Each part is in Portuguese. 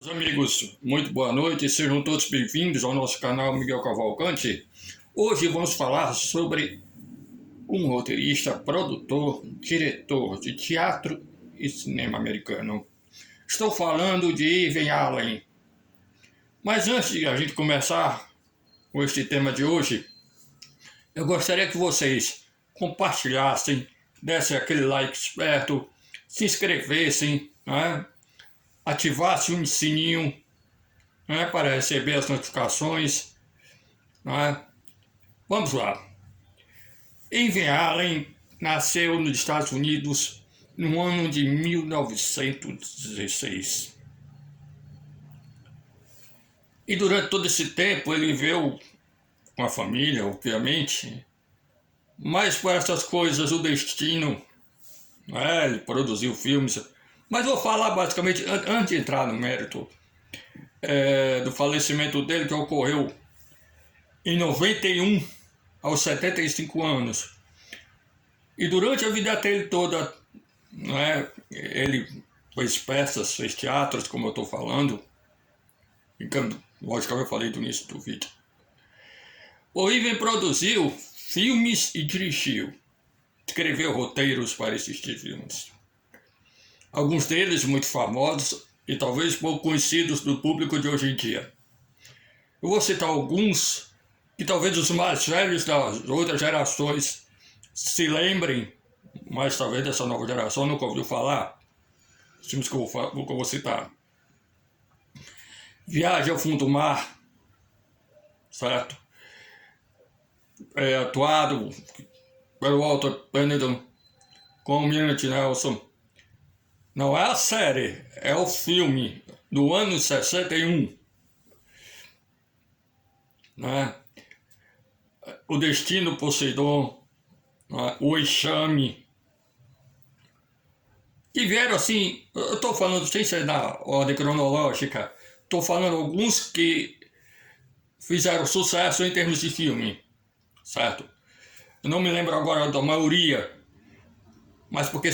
Meus amigos, muito boa noite, sejam todos bem-vindos ao nosso canal Miguel Cavalcante. Hoje vamos falar sobre um roteirista, produtor, diretor de teatro e cinema americano. Estou falando de Irving Allen. Mas antes de a gente começar com este tema de hoje, eu gostaria que vocês compartilhassem, dessem aquele like esperto, se inscrevessem, né? Ativassem o sininho, né, para receber as notificações. Né? Vamos lá. Irving Allen nasceu nos Estados Unidos no ano de 1916. E durante todo esse tempo ele viveu com a família, obviamente, mas por essas coisas, o destino, né, ele produziu filmes. Mas vou falar basicamente, antes de entrar no mérito, do falecimento dele, que ocorreu em 91, aos 75 anos. E durante a vida dele toda, né, ele fez peças, fez teatros, como eu estou falando. Lógico que eu falei do início do vídeo. O Irving produziu filmes e dirigiu. Escreveu roteiros para assistir filmes. Alguns deles muito famosos e talvez pouco conhecidos do público de hoje em dia. Eu vou citar alguns que talvez os mais velhos das outras gerações se lembrem, mas talvez dessa nova geração nunca ouviu falar. Os filmes que eu vou citar. Viagem ao Fundo do Mar, certo? Atuado pelo Walter Pendleton com o Mirante Nelson. Não é a série, é o filme do ano 61. Né? O Destino Poseidon, né? O Enxame. E vieram assim, eu estou falando sem ser na ordem cronológica, estou falando alguns que fizeram sucesso em termos de filme, certo? Eu não me lembro agora da maioria, mas porque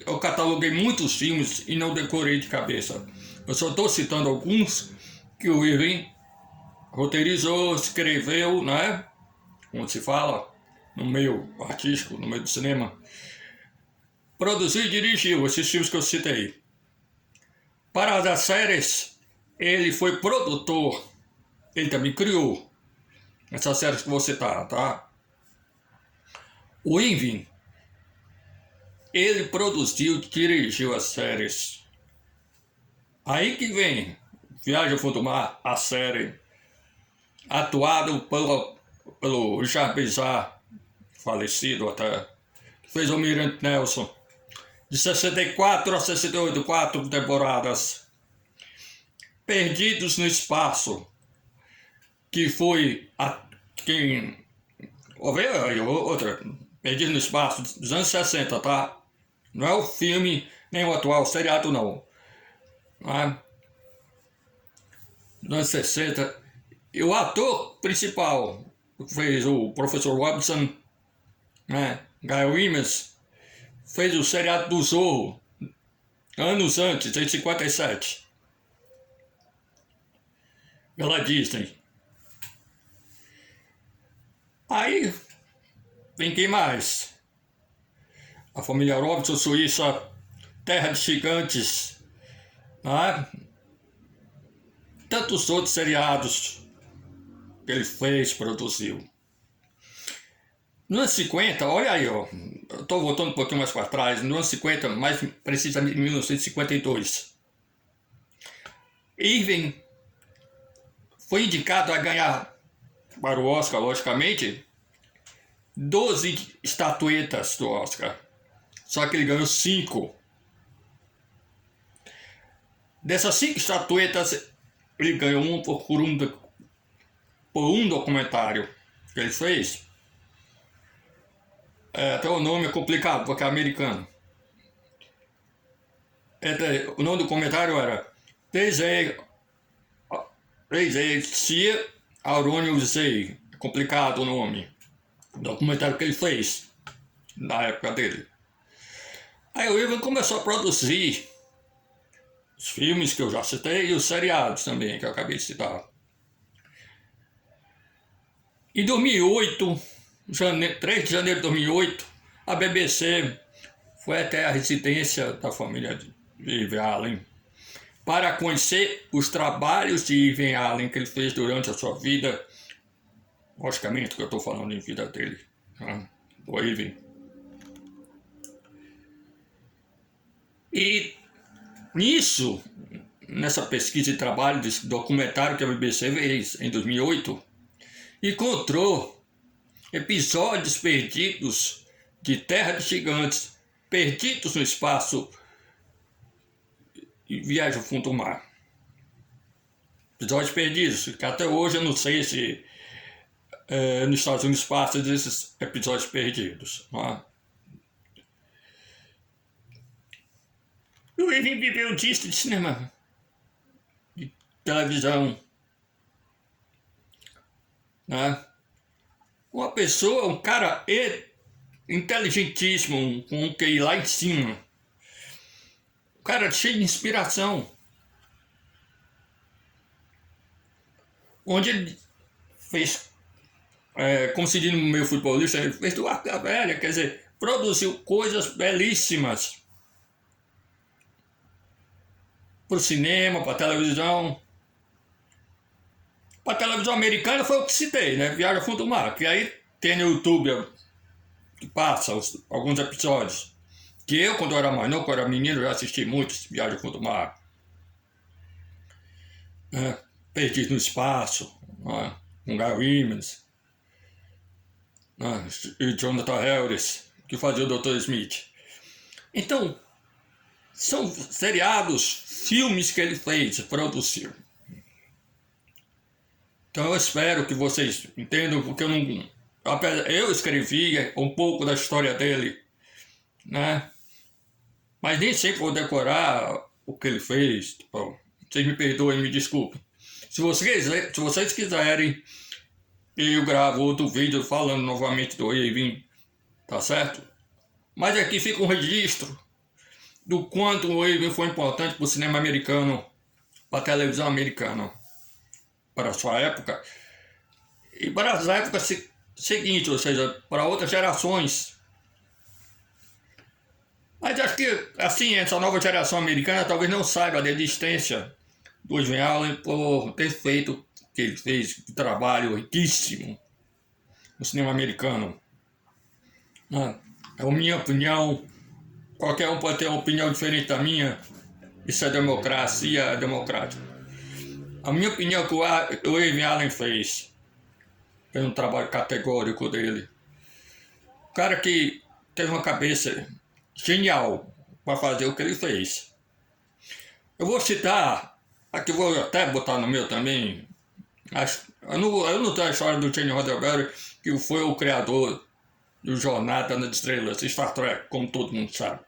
eu cataloguei muitos filmes e não decorei de cabeça. Eu só estou citando alguns que o Irving roteirizou, escreveu, né? Como se fala, no meio artístico, no meio do cinema. Produziu e dirigiu esses filmes que eu citei. Para as séries, ele foi produtor. Ele também criou essas séries que eu vou citar, tá? O Irving, ele produziu e dirigiu as séries. Aí que vem Viagem ao Fundo do Mar, a série, atuado pelo Richard Bizarre, falecido até, que fez o Mirante Nelson, de 64 a 68, 4 temporadas. Perdidos no Espaço, que foi quem... outra, Perdidos no Espaço, dos anos 60, tá? Não é o filme, nem o atual, o seriado não. Né? Nos anos 60. E o ator principal fez o Professor Robinson, né? Guy Ritchie, fez o seriado do Zorro, anos antes, em 57. Pela Disney. Aí, vem quem mais? A família Robinson, Suíça, Terra de Gigantes, né? Tantos outros seriados que ele fez, produziu. Nos anos 50, olha aí, ó, eu estou voltando um pouquinho mais para trás, nos anos 50, mais precisamente em 1952, Irving foi indicado a ganhar, para o Oscar, logicamente, 12 estatuetas do Oscar. Só que ele ganhou 5. Dessas 5 estatuetas, ele ganhou por um documentário que ele fez. Até o nome é complicado, porque é americano. O nome do comentário era Sear Aurônio Zay. Complicado o nome. Documentário que ele fez na época dele. Aí o Irving começou a produzir Os filmes que eu já citei e os seriados também, que eu acabei de citar. Em 2008, 3 de janeiro de 2008, a BBC foi até a residência da família de Ivan Allen para conhecer os trabalhos de Ivan Allen que ele fez durante a sua vida. Logicamente que eu estou falando em vida dele, né? Do Ivan. E nisso, nessa pesquisa de trabalho, desse documentário que a BBC fez em 2008, encontrou episódios perdidos de Terra de Gigantes, perdidos no espaço e Viagem ao Fundo do Mar. Episódios perdidos, que até hoje eu não sei se nos Estados Unidos passa desses episódios perdidos. Não é? O Ivan viveu disso de cinema, de televisão. Né? Uma pessoa, um cara inteligentíssimo, com um QI lá em cima. Um cara cheio de inspiração. Onde ele fez, como se diz no meio futebolista, ele fez do arco da velha, quer dizer, produziu coisas belíssimas. Para o cinema, para a televisão. Para a televisão americana foi o que citei, né? Viagem ao Fundo do Mar, que aí tem no YouTube que passa alguns episódios. Que eu, quando eu era mais novo, quando eu era menino, já assisti muitos Viagem ao Fundo do Mar. Perdido no Espaço, com Gary Emmons, e Jonathan Harris, que fazia o Dr. Smith. Então, são seriados, filmes que ele fez, produziu. Então eu espero que vocês entendam, porque eu escrevi um pouco da história dele, né? Mas nem sempre vou decorar o que ele fez. Bom, vocês me perdoem, me desculpem. Se vocês quiserem, eu gravo outro vídeo falando novamente do Ivan, tá certo? Mas aqui fica um registro do quanto o Ivan foi importante para o cinema americano, para a televisão americana, para a sua época, e para as épocas seguintes, ou seja, para outras gerações. Mas acho que, assim, essa nova geração americana talvez não saiba da existência do Ivan Allen por ter feito o que ele fez, um trabalho riquíssimo no cinema americano. É a minha opinião. Qualquer um pode ter uma opinião diferente da minha. Isso é democracia, é democrático. A minha opinião é que o Ivan Allen fez um trabalho categórico dele. O cara que teve uma cabeça genial para fazer o que ele fez. Eu vou citar, aqui vou até botar no meu também, eu não tenho a história do Gene Roddenberry, que foi o criador do Jornada nas Estrelas, Star Trek, como todo mundo sabe.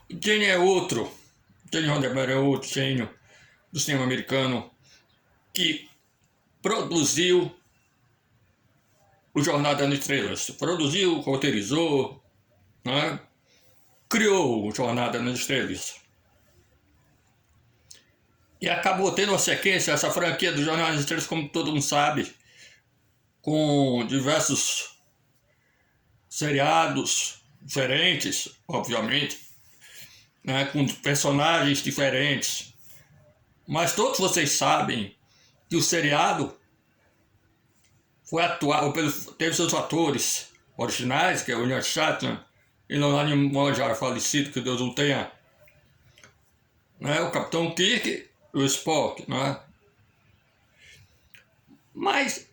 O Gene é outro, Gene Roddenberry é outro gênio do cinema americano que produziu o Jornada nas Estrelas. Produziu, roteirizou, né? Criou o Jornada nas Estrelas. E acabou tendo uma sequência, essa franquia do Jornada nas Estrelas, como todo mundo sabe, com diversos seriados diferentes, obviamente, né? Com personagens diferentes. Mas todos vocês sabem que o seriado foi atuado teve seus atores originais, que é o William Shatner e Leonard Nimoy, já falecido, que Deus o tenha, né? O Capitão Kirk e o Spock, né? Mas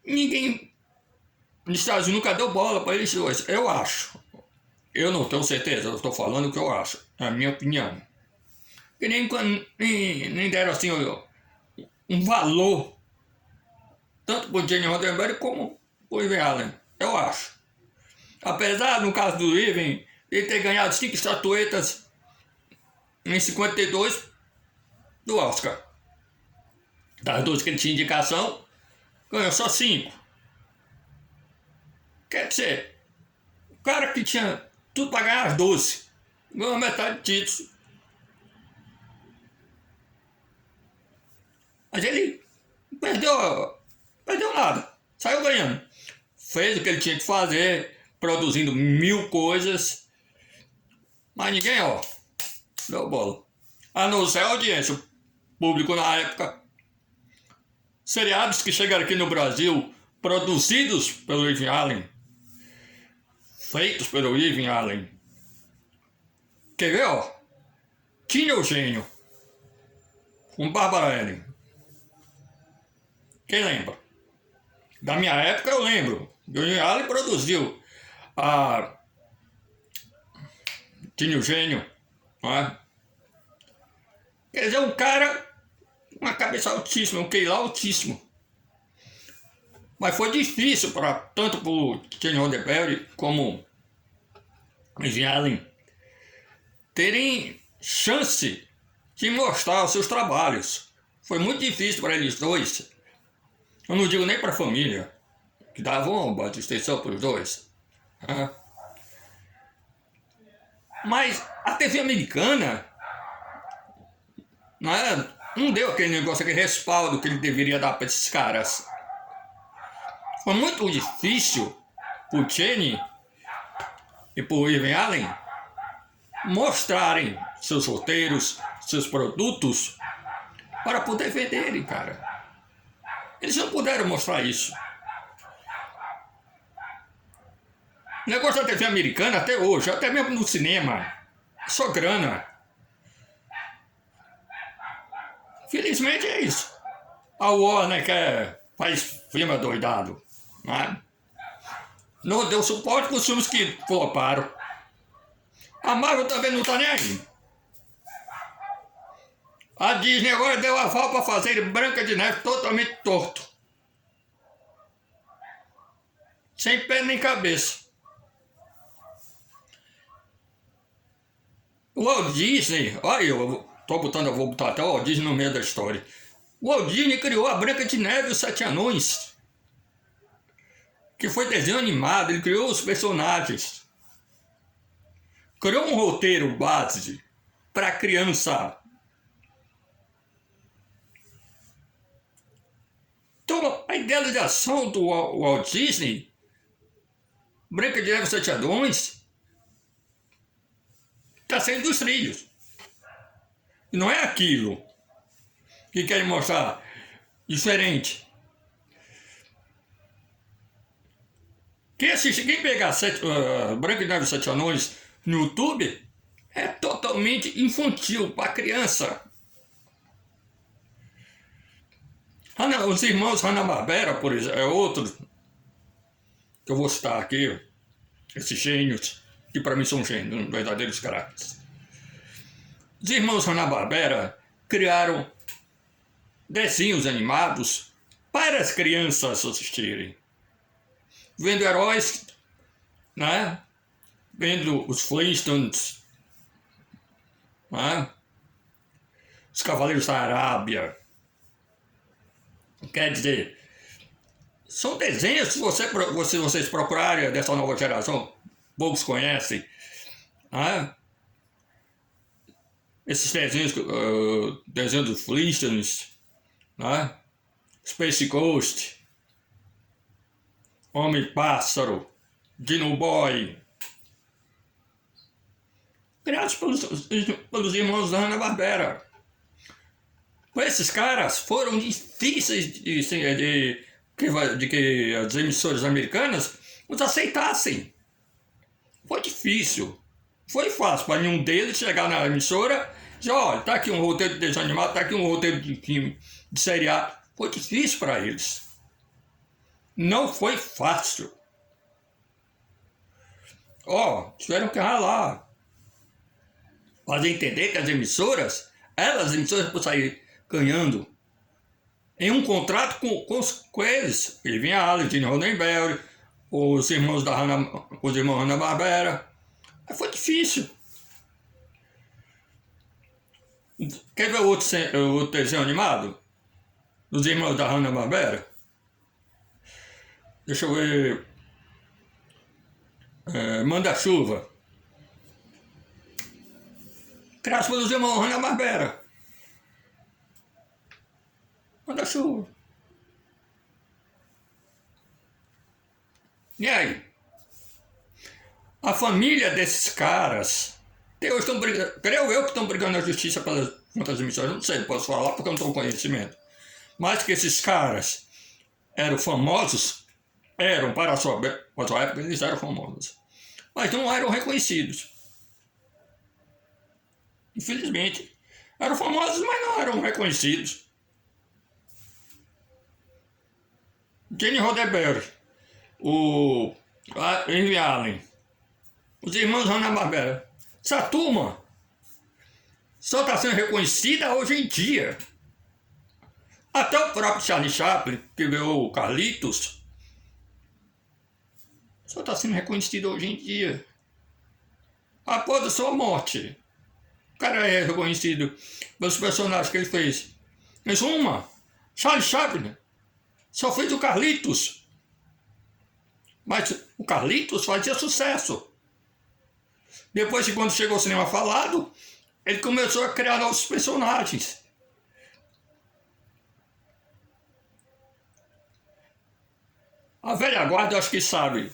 ninguém nos Estados Unidos nunca deu bola para eles dois, eu acho. Eu não tenho certeza, eu estou falando o que eu acho, é a minha opinião. E nem deram assim um valor tanto para o Gene Roddenberry como para o Ivan Allen, eu acho. Apesar, no caso do Ivan, ele ter ganhado 5 estatuetas em 52 do Oscar. Das 12 que ele tinha indicação, ganhou só 5. Quer dizer, o cara que tinha tudo para ganhar as 12, ganhou metade de títulos. Mas ele perdeu nada, saiu ganhando. Fez o que ele tinha que fazer, produzindo 1000 coisas, mas ninguém, ó, deu bola. A não ser a audiência, o público na época. Seriados que chegaram aqui no Brasil, produzidos pelo Irving Allen, feitos pelo Irving Allen. Quer ver, ó? Tinha o Gênio, com Bárbara Ellen. Quem lembra? Da minha época eu lembro. O Irving Allen produziu a Tinha o Gênio, não é? Quer dizer, um cara, uma cabeça altíssima, um QI altíssimo. Mas foi difícil tanto para o Gene Roddenberry como o Irving Allen terem chance de mostrar os seus trabalhos. Foi muito difícil para eles dois. Eu não digo nem para a família, que dava uma de extensão para os dois. Né? Mas a TV americana, né, não deu aquele negócio, aquele respaldo que ele deveria dar para esses caras. Foi muito difícil para o Gene e para o Irving Allen mostrarem seus roteiros, seus produtos, para poder venderem, cara. Eles não puderam mostrar isso. O negócio da TV americana até hoje, até mesmo no cinema, é só grana. Felizmente é isso. A Warner faz filme adoidado, né? Não deu suporte para os filmes que floparam. A Marvel também não tá nem aí. A Disney agora deu aval para fazer Branca de Neve totalmente torto. Sem pé nem cabeça. O Walt Disney, olha, eu vou botar até o Walt Disney no meio da história. O Walt Disney criou a Branca de Neve e os Sete Anões, que foi desenho animado, ele criou os personagens. Criou um roteiro base para criança. Então, a idealização do Walt Disney, Branca de Neve e os Sete Anões, está saindo dos trilhos. E não é aquilo que querem mostrar diferente. Quem pegar Branca de Neve e os Sete Anões no YouTube é totalmente infantil para criança. Os irmãos Hanna-Barbera, por exemplo, é outro que eu vou citar aqui, esses gênios, que para mim são gênios, verdadeiros craques. Os irmãos Hanna-Barbera criaram desenhos animados para as crianças assistirem. Vendo heróis, né? Vendo os Flintstones, né? Os Cavaleiros da Arábia. Quer dizer, são desenhos, se vocês procurarem dessa nova geração, poucos conhecem, né? Esses desenhos, desenhos dos Flintstones, né? Space Ghost, Homem-Pássaro, Dino Boy, criados pelos irmãos da Hanna-Barbera. Esses caras foram difíceis de que as emissoras americanas os aceitassem. Foi difícil. Foi fácil para nenhum deles chegar na emissora e dizer, olha, tá aqui um roteiro de desenho animado, tá aqui um roteiro de filme, de seriado. Foi difícil para eles. Não foi fácil. Tiveram que ralar. Fazer entender que as emissoras por sair ganhando em um contrato com eles. Ele vinha Allen, Gene Roddenberry, os irmãos Hanna-Barbera. Mas foi difícil. Quer ver outro desenho animado? Dos irmãos da Hanna-Barbera? Deixa eu ver. Manda-chuva. Criado pelos irmãos Hanna-Barbera. Manda-chuva. E aí? A família desses caras, até hoje estão brigando, creio eu que estão brigando na justiça contra as emissoras, não sei, não posso falar porque eu não tenho conhecimento. Mas que esses caras eram famosos, para a sua época eles eram famosos, mas não eram reconhecidos. Infelizmente, eram famosos, mas não eram reconhecidos. Gene Roddenberry, o Irving Allen, os irmãos Hanna-Barbera. Essa turma só está sendo reconhecida hoje em dia. Até o próprio Charlie Chaplin, que veio o Carlitos, só está sendo reconhecido hoje em dia. Após a sua morte, o cara é reconhecido pelos personagens que ele fez. Em suma, Charlie Chaplin só fez o Carlitos. Mas o Carlitos fazia sucesso. Depois que quando chegou ao cinema falado, ele começou a criar novos personagens. A velha guarda acho que sabe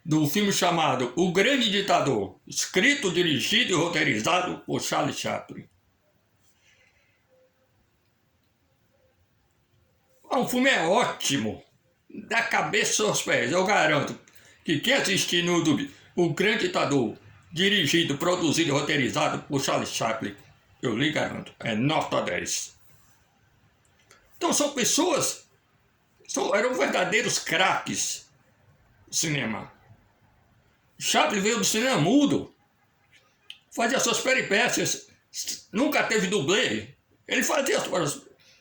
do filme chamado O Grande Ditador, escrito, dirigido e roteirizado por Charlie Chaplin. O filme é ótimo, da cabeça aos pés, eu garanto que quem assistir no YouTube O Grande Ditador, dirigido, produzido e roteirizado por Charlie Chaplin, eu lhe garanto, é nota 10. Então são pessoas, eram verdadeiros craques do cinema. Chaplin veio do cinema mudo, fazia suas peripécias, nunca teve dublê, ele fazia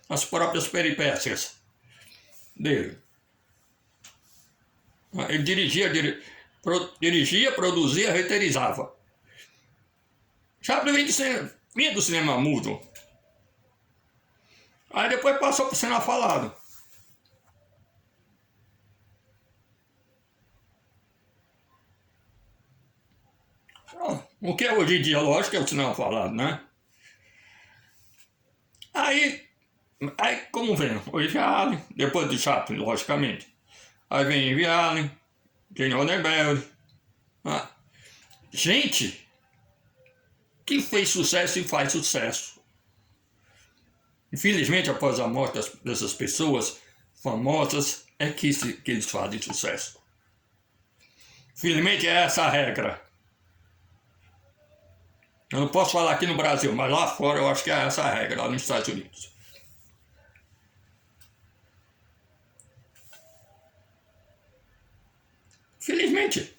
as próprias peripécias dele. Ele dirigia, produzia, roteirizava. Chaplin vinha do cinema mudo. Aí depois passou para o cinema falado. O que é hoje em dia, lógico, é o cinema falado, né? Aí como vem? O Irving Allen, depois de Chaplin, logicamente. Aí vem Irving Allen, Gene Roddenberry. Gente que fez sucesso e faz sucesso. Infelizmente, após a morte dessas pessoas famosas, é que eles fazem sucesso. Infelizmente, é essa a regra. Eu não posso falar aqui no Brasil, mas lá fora eu acho que é essa a regra, lá nos Estados Unidos. Felizmente.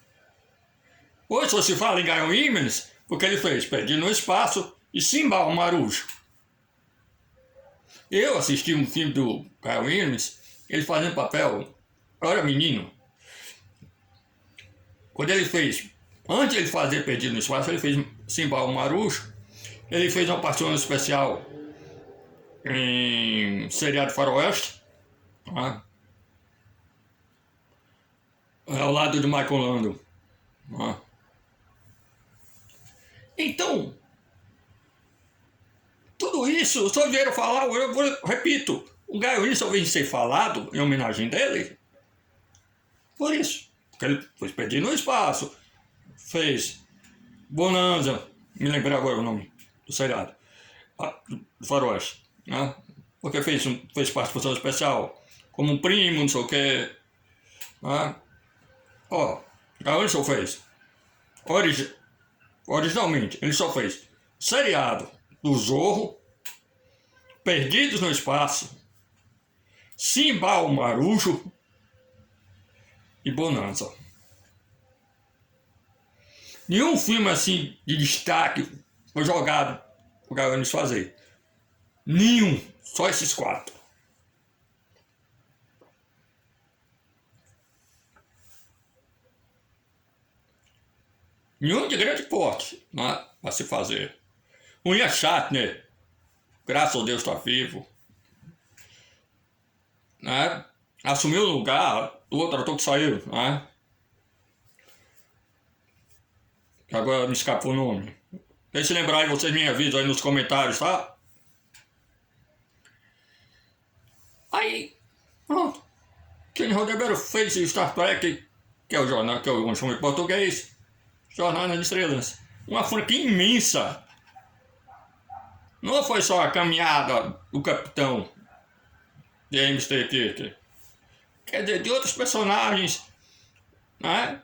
Hoje só se fala em Guy Williams porque ele fez Perdido no Espaço e Simba o Marujo. Eu assisti um filme do Guy Williams, ele fazendo papel, eu era menino. Quando ele fez, antes de ele fazer Perdido no Espaço, ele fez Simba o Marujo, ele fez uma participação especial em seriado Faroeste, ao lado de Michael Lando. Então, tudo isso, só vieram falar, repito, o Guy Williams só veio ser falado em homenagem dele por isso. Porque ele foi Perdido no Espaço, fez Bonanza, me lembrei agora o nome do seriado, do Faroeste, né? Porque fez participação especial, como um primo, não sei o que. Né? Guy Williams só fez, originalmente, ele só fez seriado do Zorro, Perdidos no Espaço, Simba o Marujo e Bonanza. Nenhum filme assim de destaque foi jogado o Guy Williams fazer. Nenhum. Só esses 4. Nenhum de grande porte, né, para se fazer. O Ian Shatner, graças a Deus está vivo, né? Assumiu o lugar do outro ator que saiu, né? Que agora me escapou o nome. Quem se lembrar aí, vocês me avisam aí nos comentários, tá? Aí, pronto. Gene Roddenberry fez Star Trek, que é o jornal, que é o chama em português, Jornada nas Estrelas. Uma franquia imensa. Não foi só a caminhada do capitão James T. Kirk. Quer dizer, de outros personagens, né?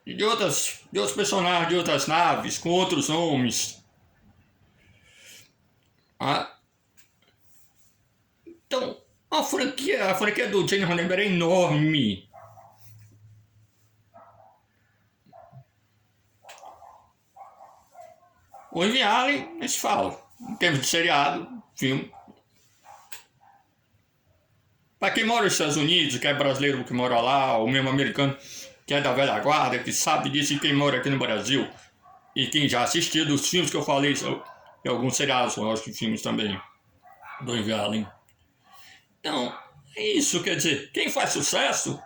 De outros personagens de outras naves, com outros nomes. Ah. Então, a franquia do Gene Roddenberry é enorme. O Ivan Allen, nem se fala. Em termos de seriado, filme. Para quem mora nos Estados Unidos, que é brasileiro que mora lá, ou mesmo americano, que é da velha guarda, que sabe disso, e quem mora aqui no Brasil, e quem já assistiu dos filmes que eu falei, e alguns seriados, lógico, filmes também, do Ivan Allen. Então, é isso, quer dizer, quem faz sucesso,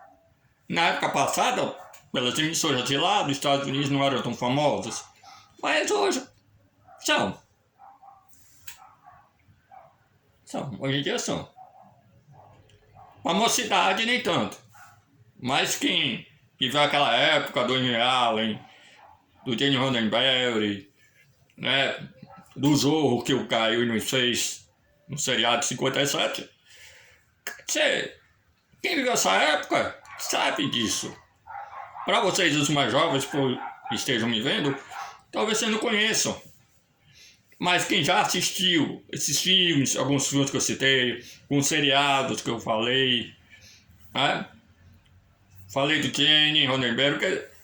na época passada, pelas emissoras de lá dos Estados Unidos não eram tão famosas, mas hoje são. Hoje em dia são. A mocidade nem tanto. Mas quem viveu aquela época do Ivan Allen, do Gene Roddenberry, né, do Zorro que o Caio nos fez no seriado de 57, quem viveu essa época sabe disso. Para vocês, os mais jovens que estejam me vendo, talvez vocês não conheçam. Mas quem já assistiu esses filmes, alguns filmes que eu citei, alguns seriados que eu falei, né? Falei do Gene Roddenberry,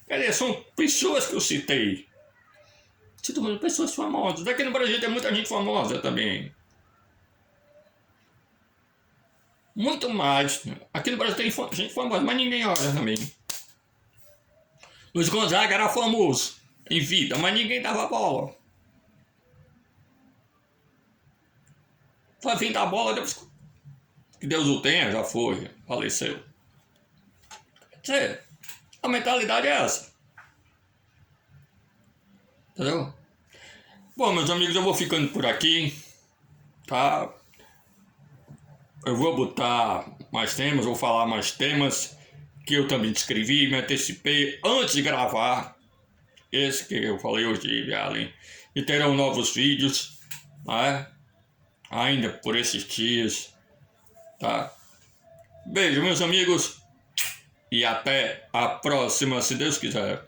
quer dizer, são pessoas que eu citei. Cito pessoas famosas. Daqui no Brasil tem muita gente famosa também. Muito mais. Aqui no Brasil tem gente famosa, mas ninguém olha também. Luiz Gonzaga era famoso em vida, mas ninguém dava bola. Foi fim da bola, Deus, que Deus o tenha, já foi, faleceu. A mentalidade é essa. Entendeu? Bom, meus amigos, eu vou ficando por aqui, tá? Eu vou botar mais temas, vou falar mais temas que eu também escrevi, me antecipei antes de gravar esse que eu falei hoje de Allen. E terão novos vídeos, né? Ainda por esses dias, tá? Beijo, meus amigos, e até a próxima, se Deus quiser.